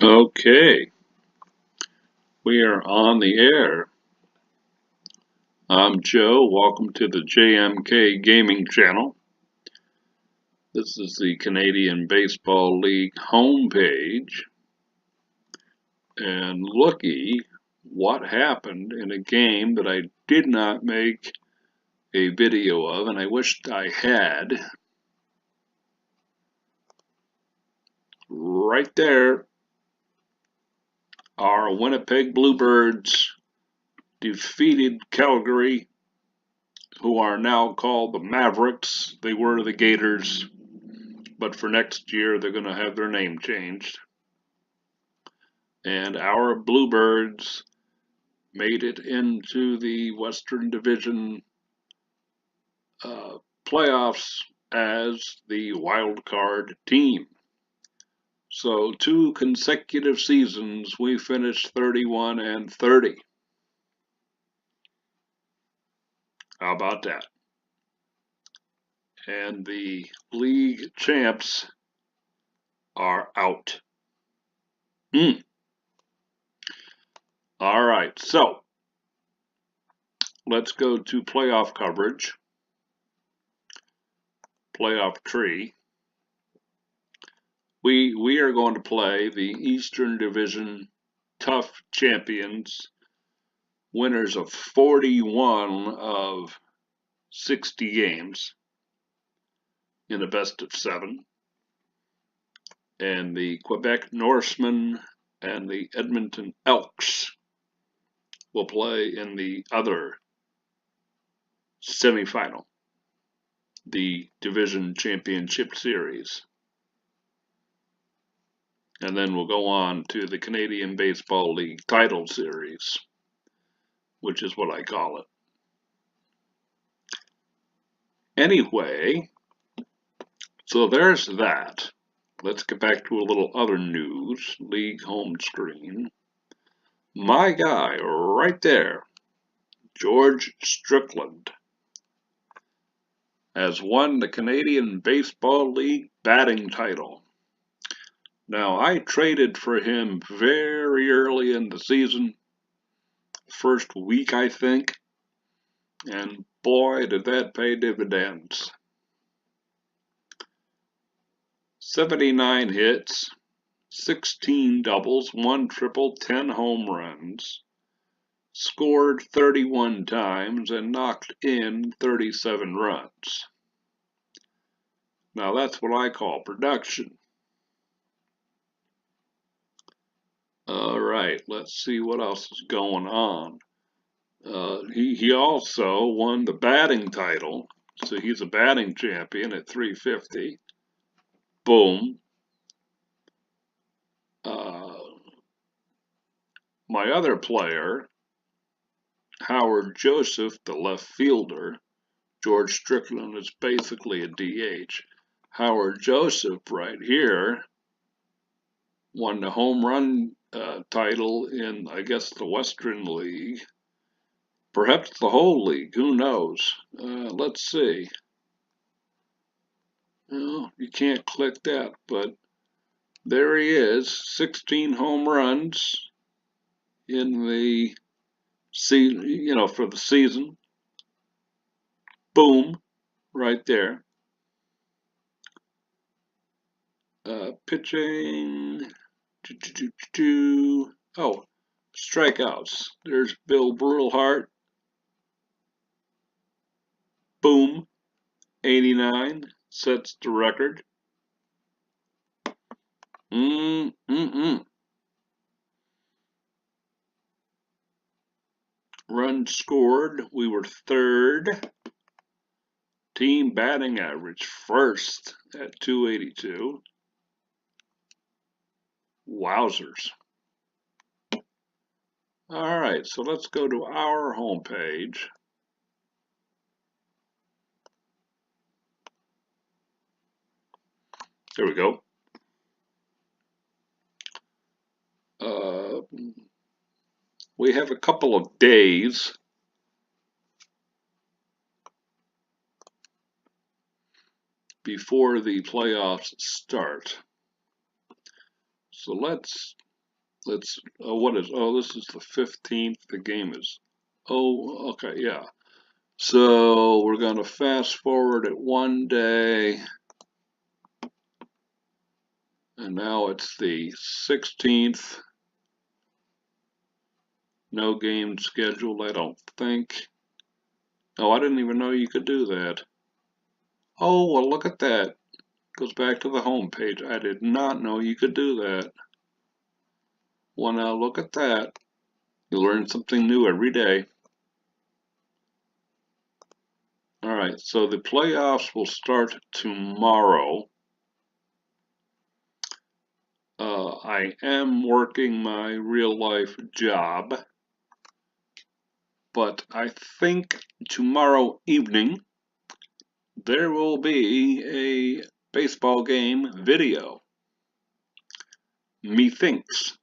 Okay, we are on the air. I'm Joe. Welcome to the JMK Gaming Channel. This is the Canadian Baseball League homepage. And looky what happened in a game that I did not make a video of, and I wished I had. Right there, our Winnipeg Bluebirds defeated Calgary, who are now called the Mavericks. They were the Gators, but for next year they're going to have their name changed. And our Bluebirds made it into the Western Division playoffs as the wild card team. So 2 consecutive seasons we finished 31-30. How about that? And the league champs are out. All right, so let's go to playoff coverage. Playoff tree. We are going to play the Eastern Division tough champions, winners of 41 of 60 games in a best of 7. And the Quebec Norsemen and the Edmonton Elks will play in the other semifinal, the Division Championship Series. And then we'll go on to the Canadian Baseball League Title Series, which is what I call it. Anyway, so there's that. Let's get back to a little other news. League home screen. My guy right there, George Strickland, has won the Canadian Baseball League batting title. Now, I traded for him very early in the season, first week I think, and boy did that pay dividends. 79 hits, 16 doubles, 1 triple, 10 home runs, scored 31 times, and knocked in 37 runs. Now that's what I call production. All right, let's see what else is going on. He also won the batting title, so he's a batting champion at 350. Boom. My other player, Howard Joseph, the left fielder. George Strickland is basically a DH. Howard Joseph right here won the home run title in, I guess, the Western League. Perhaps the whole league, who knows? Let's see. Well, you can't click that, but there he is, 16 home runs in the season, for the season. Boom, right there. Pitching. Oh, strikeouts. There's Bill Brulhart. Boom, 89, sets the record. Runs scored, we were third. Team batting average first at 282. Wowzers. All right, so let's go to our homepage. There we go. We have a couple of days before the playoffs start. So let's let's, what is, oh, this is the 15th. The game is, oh, okay, yeah. So we're going to fast forward it one day. And now it's the 16th. No game scheduled, I don't think. Oh, I didn't even know you could do that. Oh, well, look at that. Goes back to the home page. I did not know you could do that. Well, now look at that. You learn something new every day. All right, so the playoffs will start tomorrow. I am working my real life job, but I think tomorrow evening there will be a baseball game video. Methinks.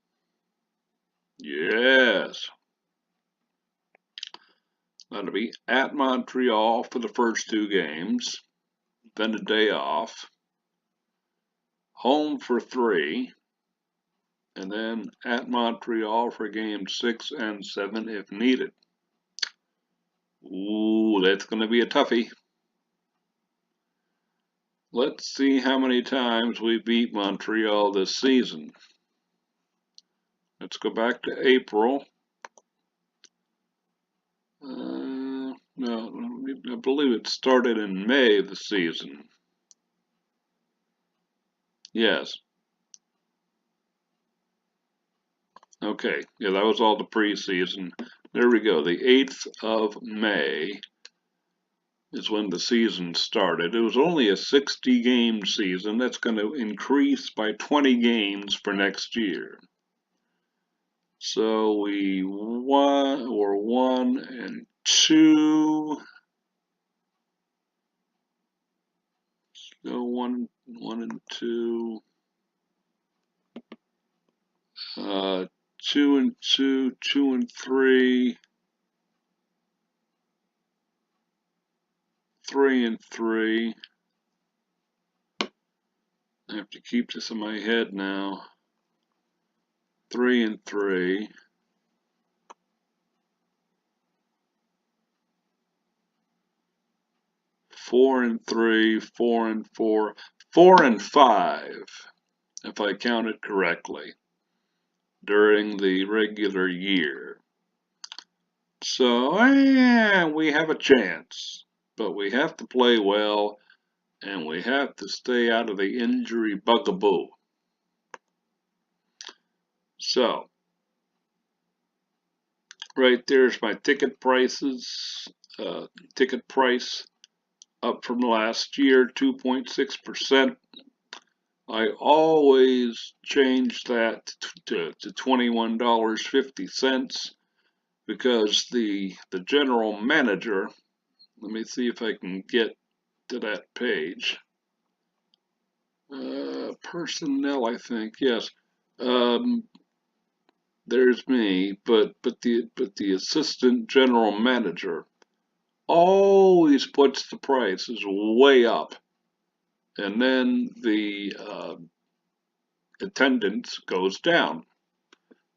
Yes. That'll be at Montreal for the first two games, then a day off, home for three, and then at Montreal for games 6 and 7 if needed. Ooh, that's going to be a toughie. Let's see how many times we beat Montreal this season. Let's go back to April. No, I believe it started in May of the season. Yes. Okay, yeah, that was all the preseason. There we go. The 8th of May is when the season started. It was only a 60-game season. That's going to increase by 20 games for next year. So we were 1 and 2. So 1 and 2. 2 and 2, 2 and 3. 3 and 3. I have to keep this in my head now. 3 and 3. 4 and 3, 4 and 4, 4 and 5, if I counted correctly, during the regular year. So, we have a chance, but we have to play well, and we have to stay out of the injury bugaboo. So, right there's my ticket prices. Ticket price up from last year, 2.6%. I always change that to $21.50 because the general manager, let me see if I can get to that page. Personnel, I think, yes. There's me, but the assistant general manager always puts the prices way up, and then the attendance goes down,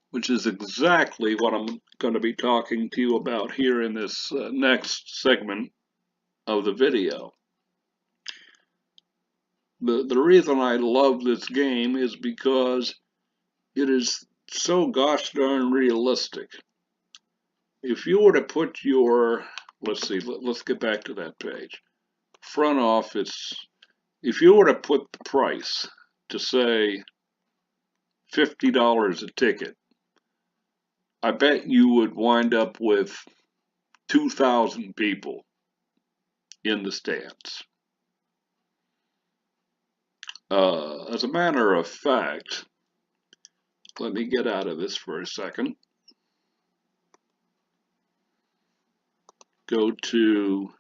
which is exactly what I'm going to be talking to you about here in this next segment of the video. The reason I love this game is because it is so gosh darn realistic. If you were to put your, let's see, let's get back to that page. Front office, if you were to put the price to say $50 a ticket, I bet you would wind up with 2,000 people in the stands. As a matter of fact, let me get out of this for a second. Go to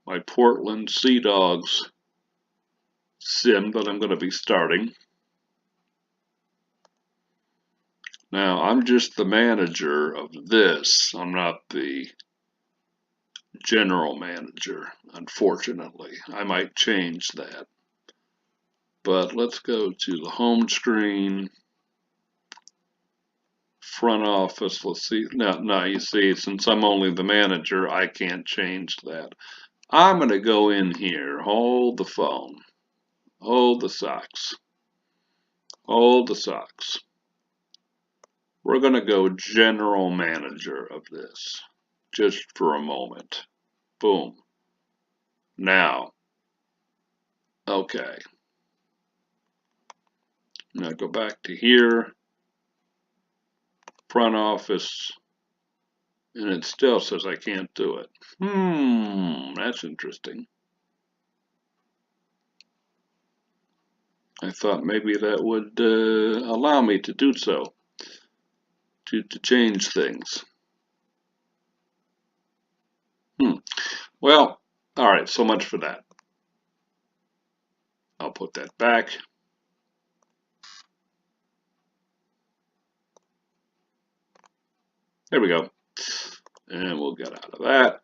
my Portland Sea Dogs sim that I'm going to be starting. Now, I'm just the manager of this. I'm not the general manager, unfortunately. I might change that. But let's go to the home screen. Front office, let's see. No, you see, since I'm only the manager, I can't change that. I'm going to go in here, hold the phone, hold the socks, hold the socks. We're going to go general manager of this, just for a moment. Boom. Now, okay. Now go back to here, front office, and it still says I can't do it. That's interesting. I thought maybe that would allow me to do so, to change things. Well, all right, so much for that. I'll put that back. There we go. And we'll get out of that.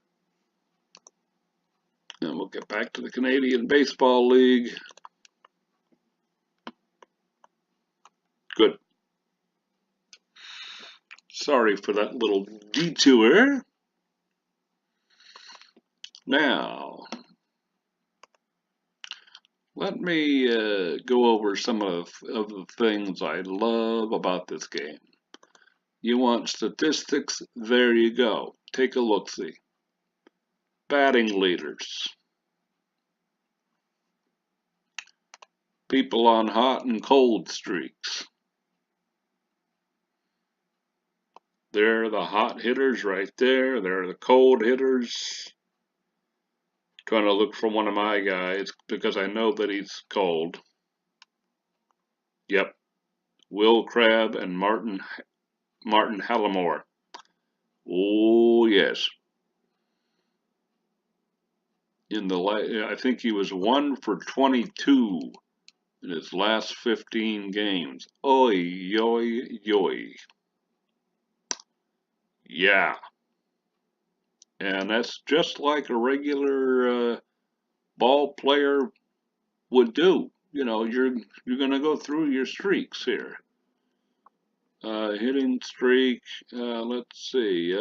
And we'll get back to the Canadian Baseball League. Good. Sorry for that little detour. Now, let me go over some of the things I love about this game. You want statistics? There you go. Take a look-see. Batting leaders. People on hot and cold streaks. They're the hot hitters right there. They're the cold hitters. Trying to look for one of my guys because I know that he's cold. Yep. Will Crabb and Martin Hallamore. Oh, yes. I think he was 1 for 22 in his last 15 games. Oy, yoy, yoy. Yeah. And that's just like a regular ball player would do. You know, you're going to go through your streaks here. Hitting streak, let's see.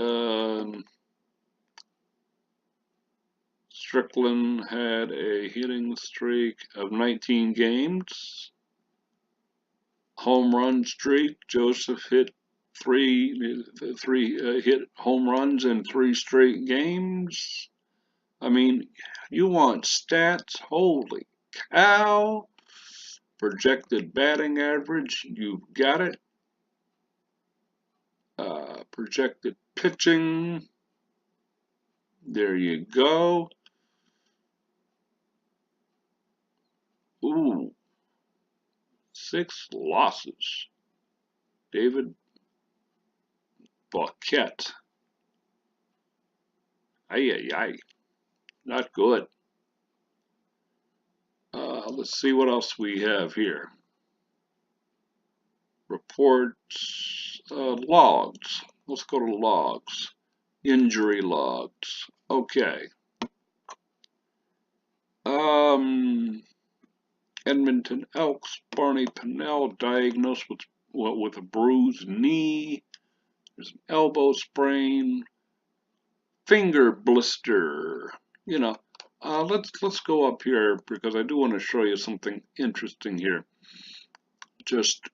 Strickland had a hitting streak of 19 games. Home run streak. Joseph hit three hit home runs in 3 straight games. I mean, you want stats? Holy cow! Projected batting average, you've got it. Projected pitching, there you go. Ooh, 6 losses. David Paquette. Ay. Not good. Let's see what else we have here. Reports, logs. Let's go to logs. Injury logs. Okay. Edmonton Elks, Barney Pennell diagnosed with a bruised knee. There's an elbow sprain, finger blister. You know, let's go up here because I do want to show you something interesting here. Just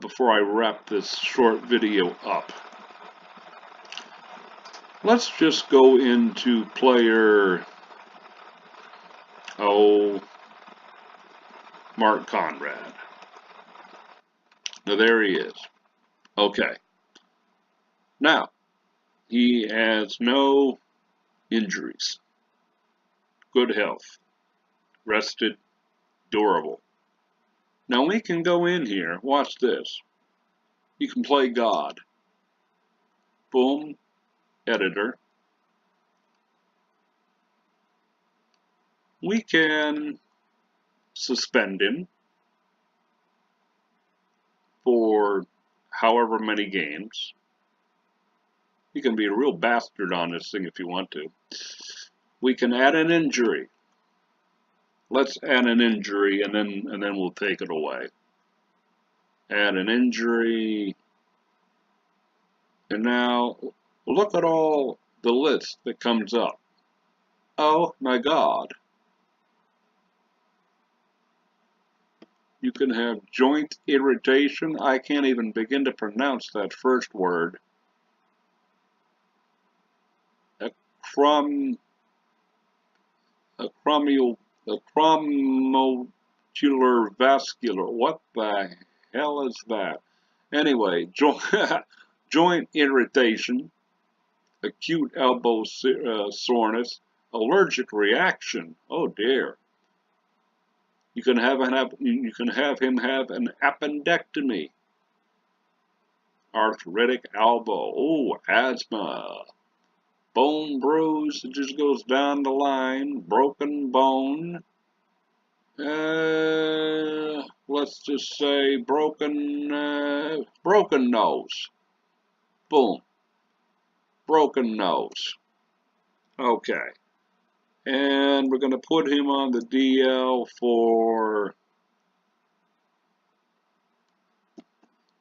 before I wrap this short video up. Let's just go into player, Mark Conrad. Now there he is. Okay. Now, he has no injuries. Good health. Rested. Durable. Now we can go in here. Watch this. You can play God. Boom. Editor. We can suspend him for however many games. You can be a real bastard on this thing if you want to. We can add an injury. Let's add an injury and then we'll take it away. Add an injury. And now look at all the list that comes up. Oh my God. You can have joint irritation. I can't even begin to pronounce that first word. Acrom, acromial, acromocular vascular. What the hell is that? Anyway, joint irritation, acute elbow soreness, allergic reaction. Oh dear. You can have him have an appendectomy, arthritic elbow, oh asthma, bone bruise. It just goes down the line, broken bone. Let's just say broken nose. Boom, broken nose. Okay. And we're going to put him on the DL for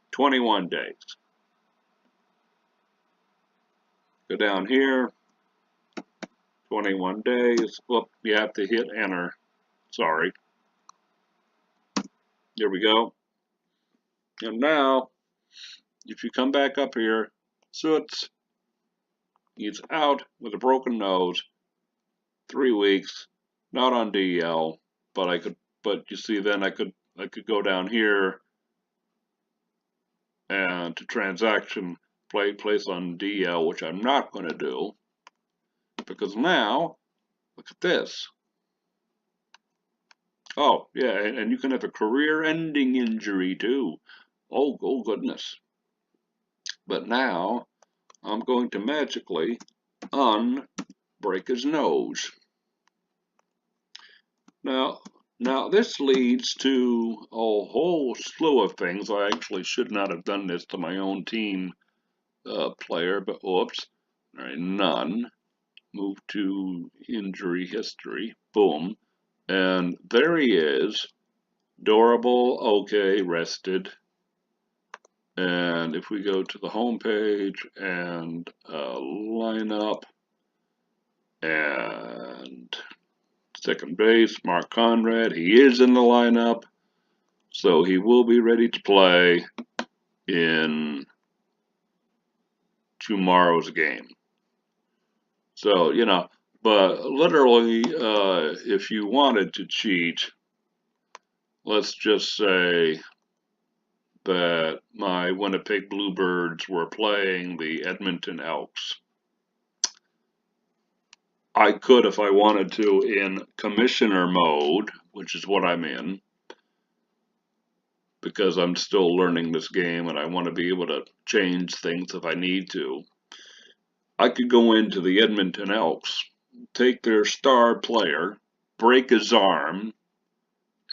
21 days. Go down here, 21 days. Whoop, you have to hit enter. Sorry. There we go. And now, if you come back up here, Soots, he's out with a broken nose, 3 weeks, not on DL, but you see, then I could go down here and to transaction place on DL, which I'm not going to do, because now, look at this. Oh, yeah, and you can have a career-ending injury too. Oh goodness. But now, I'm going to magically unbreak his nose. Now this leads to a whole slew of things. I actually should not have done this to my own team player, but oops. All right, none. Move to injury history. Boom. And there he is. Durable, okay, rested. And if we go to the home page and lineup and second base, Mark Conrad, he is in the lineup. So he will be ready to play in tomorrow's game. So, you know, but literally, if you wanted to cheat, let's just say that my Winnipeg Bluebirds were playing the Edmonton Elks. I could, if I wanted to, in commissioner mode, which is what I'm in, because I'm still learning this game and I want to be able to change things if I need to. I could go into the Edmonton Elks, take their star player, break his arm,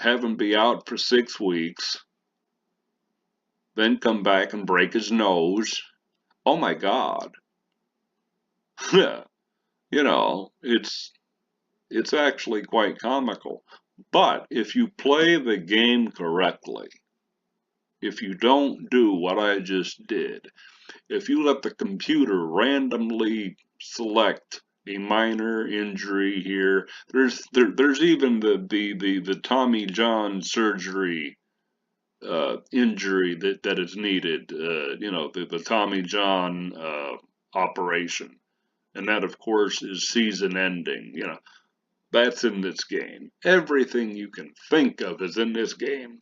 have him be out for 6 weeks, then come back and break his nose. Oh my God. You know, it's actually quite comical. But if you play the game correctly, if you don't do what I just did, if you let the computer randomly select a minor injury here, there's even the Tommy John surgery injury that is needed, you know, the Tommy John operation, and that of course is season ending. You know, that's in this game. Everything you can think of is in this game.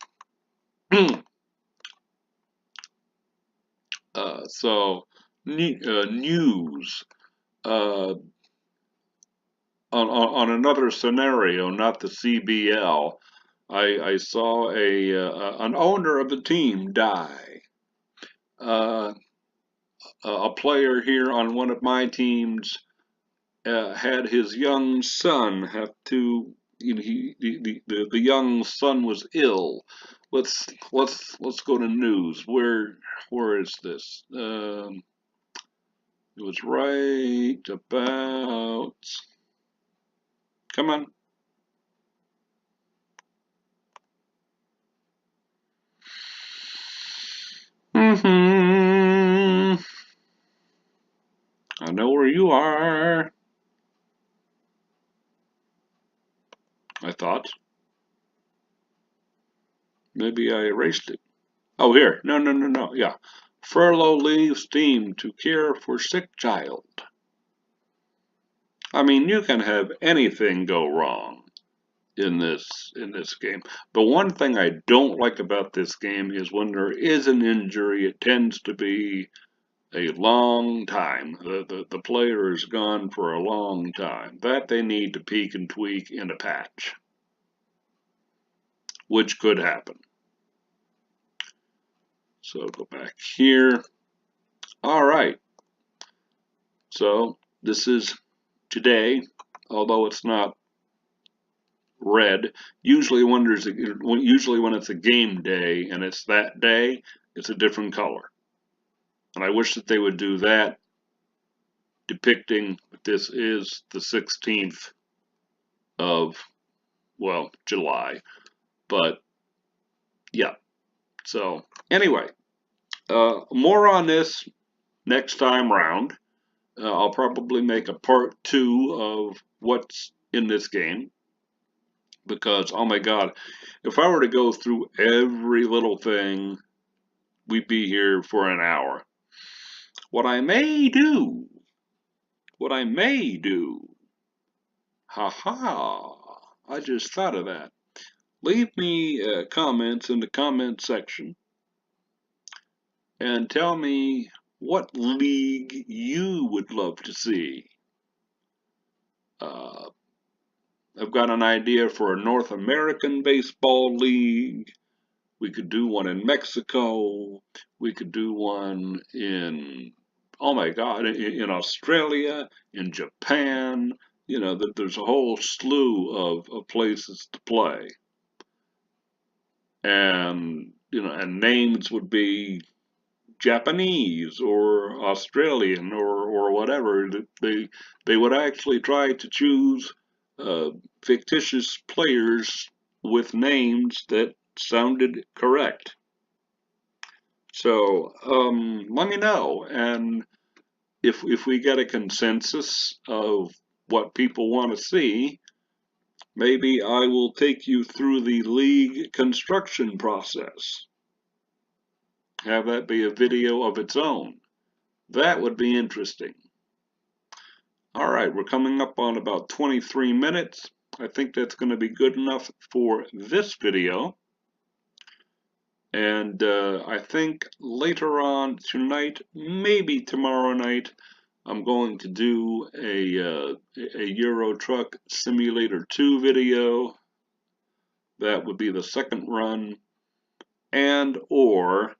So news. Uh, on another scenario, not the CBL, I saw an owner of the team die. A player here on one of my teams had his young son have to. You know, the young son was ill. Let's go to news. Where is this? It was right about. Come on. you are. I thought. Maybe I erased it. Oh, here. No. Yeah. Furlough leaves team to care for sick child. I mean, you can have anything go wrong in this game. But one thing I don't like about this game is when there is an injury, it tends to be a long time. The player is gone for a long time. That they need to peek and tweak in a patch, which could happen. So go back here. All right. So this is today, although it's not red. Usually when it's a game day and it's that day, it's a different color. And I wish that they would do that, depicting that this is the 16th of, well, July. But yeah. So anyway, more on this next time round. I'll probably make a part 2 of what's in this game. Because, oh my God, if I were to go through every little thing, we'd be here for an hour. What I may do, haha, I just thought of that. Leave me comments in the comment section and tell me what league you would love to see. I've got an idea for a North American baseball league. We could do one in Mexico. We could do one in, oh my God, in Australia, in Japan. You know, that there's a whole slew of places to play. And, you know, and names would be Japanese or Australian or whatever. They would actually try to choose fictitious players with names that sounded correct. So let me know, and if we get a consensus of what people want to see, maybe I will take you through the league construction process. Have that be a video of its own. That would be interesting. All right, we're coming up on about 23 minutes. I think that's going to be good enough for this video. And I think later on tonight, maybe tomorrow night, I'm going to do a Euro Truck Simulator 2 video. That would be the second run, and or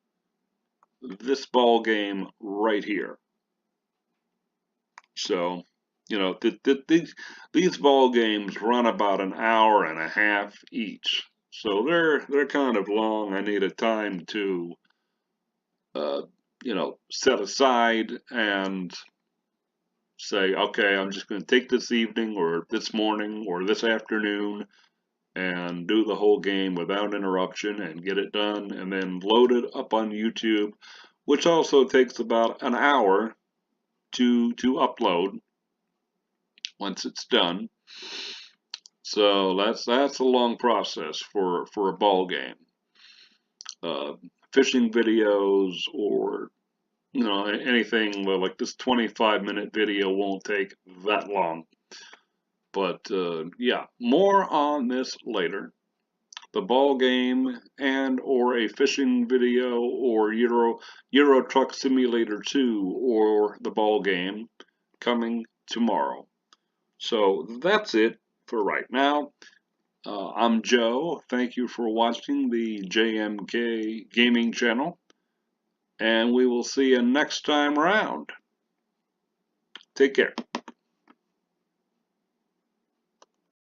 this ball game right here. So, you know, these ball games run about an hour and a half each. So they're kind of long. I need a time to, you know, set aside and say, okay, I'm just going to take this evening or this morning or this afternoon and do the whole game without interruption and get it done and then load it up on YouTube, which also takes about an hour to upload once it's done. So that's a long process for a ball game. Fishing videos or, you know, anything like this 25-minute video won't take that long. But yeah, more on this later. The ball game and or a fishing video or Euro Truck Simulator 2 or the ball game coming tomorrow. So that's it for right now. I'm Joe. Thank you for watching the JMK Gaming channel. And we will see you next time around. Take care.